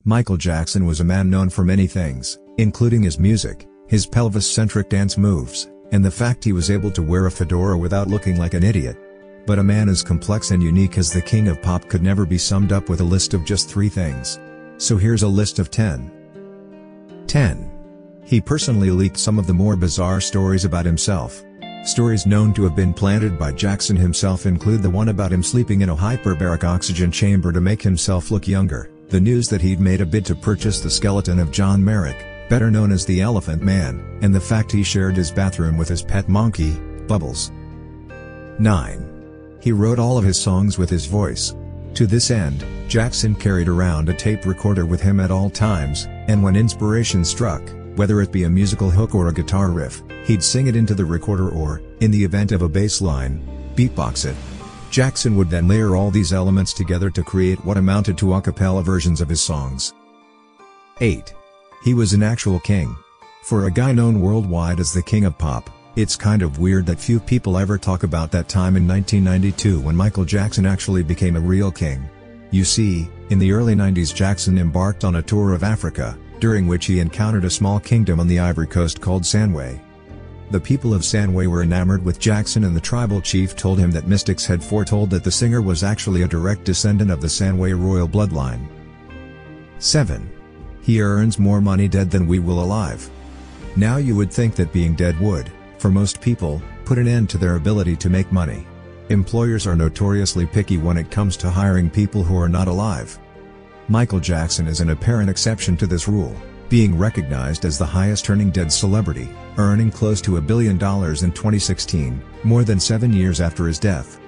Michael Jackson was a man known for many things, including his music, his pelvis-centric dance moves, and the fact he was able to wear a fedora without looking like an idiot. But a man as complex and unique as the king of pop could never be summed up with a list of just 3 things. So here's a list of 10. 10. He personally leaked some of the more bizarre stories about himself. Stories known to have been planted by Jackson himself include the one about him sleeping in a hyperbaric oxygen chamber to make himself look younger, the news that he'd made a bid to purchase the skeleton of John Merrick, better known as the Elephant Man, and the fact he shared his bathroom with his pet monkey, Bubbles. 9. He wrote all of his songs with his voice. To this end, Jackson carried around a tape recorder with him at all times, and when inspiration struck, whether it be a musical hook or a guitar riff, he'd sing it into the recorder or, in the event of a bass line, beatbox it. Jackson would then layer all these elements together to create what amounted to a cappella versions of his songs. 8. He was an actual king. For a guy known worldwide as the King of Pop, it's kind of weird that few people ever talk about that time in 1992 when Michael Jackson actually became a real king. You see, in the early 90s Jackson embarked on a tour of Africa, during which he encountered a small kingdom on the Ivory Coast called Sanway. The people of Sanway were enamored with Jackson, and the tribal chief told him that mystics had foretold that the singer was actually a direct descendant of the Sanway royal bloodline. 7. He earns more money dead than we will alive. Now you would think that being dead would, for most people, put an end to their ability to make money. Employers are notoriously picky when it comes to hiring people who are not alive. Michael Jackson is an apparent exception to this rule, being recognized as the highest-earning dead celebrity, earning close to $1 billion in 2016, more than 7 years after his death.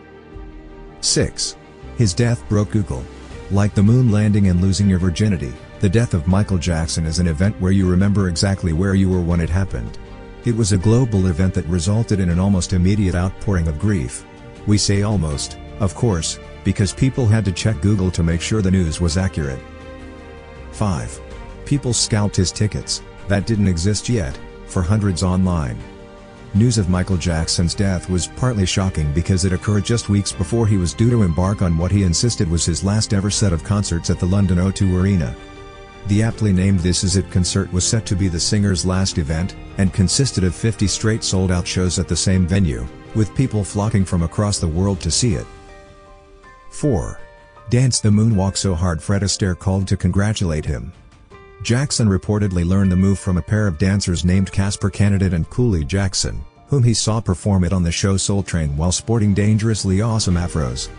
6. His death broke Google. Like the moon landing and losing your virginity, the death of Michael Jackson is an event where you remember exactly where you were when it happened. It was a global event that resulted in an almost immediate outpouring of grief. We say almost, of course, because people had to check Google to make sure the news was accurate. 5. People scalped his tickets, that didn't exist yet, for hundreds online. News of Michael Jackson's death was partly shocking because it occurred just weeks before he was due to embark on what he insisted was his last ever set of concerts at the London O2 Arena. The aptly named This Is It concert was set to be the singer's last event, and consisted of 50 straight sold-out shows at the same venue, with people flocking from across the world to see it. 4. Dance the moonwalk so hard Fred Astaire called to congratulate him. Jackson reportedly learned the move from a pair of dancers named Casper Candidate and Cooley Jackson, whom he saw perform it on the show Soul Train while sporting dangerously awesome afros.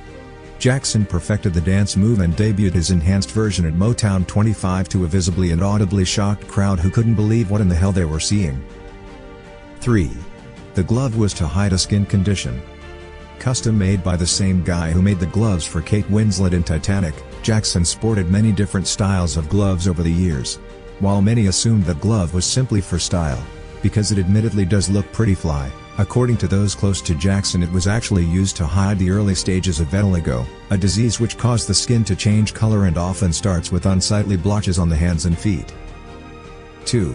Jackson perfected the dance move and debuted his enhanced version at Motown 25 to a visibly and audibly shocked crowd who couldn't believe what in the hell they were seeing. 3. The glove was to hide a skin condition. Custom made by the same guy who made the gloves for Kate Winslet in Titanic, Jackson sported many different styles of gloves over the years. While many assumed that glove was simply for style, because it admittedly does look pretty fly, according to those close to Jackson it was actually used to hide the early stages of vitiligo, a disease which caused the skin to change color and often starts with unsightly blotches on the hands and feet. 2.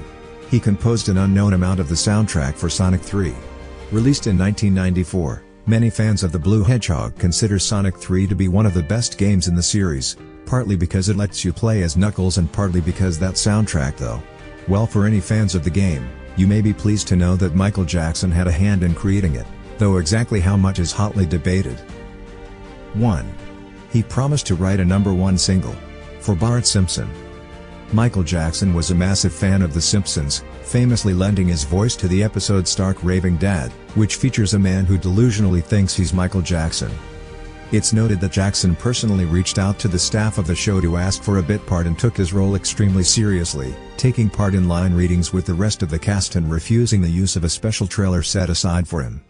He composed an unknown amount of the soundtrack for Sonic 3. Released in 1994, many fans of the Blue Hedgehog consider Sonic 3 to be one of the best games in the series, partly because it lets you play as Knuckles and partly because that soundtrack though. Well, for any fans of the game, you may be pleased to know that Michael Jackson had a hand in creating it, though exactly how much is hotly debated. 1. He promised to write a #1 single for Bart Simpson. Michael Jackson was a massive fan of The Simpsons, famously lending his voice to the episode Stark Raving Dad, which features a man who delusionally thinks he's Michael Jackson. It's noted that Jackson personally reached out to the staff of the show to ask for a bit part and took his role extremely seriously, taking part in line readings with the rest of the cast and refusing the use of a special trailer set aside for him.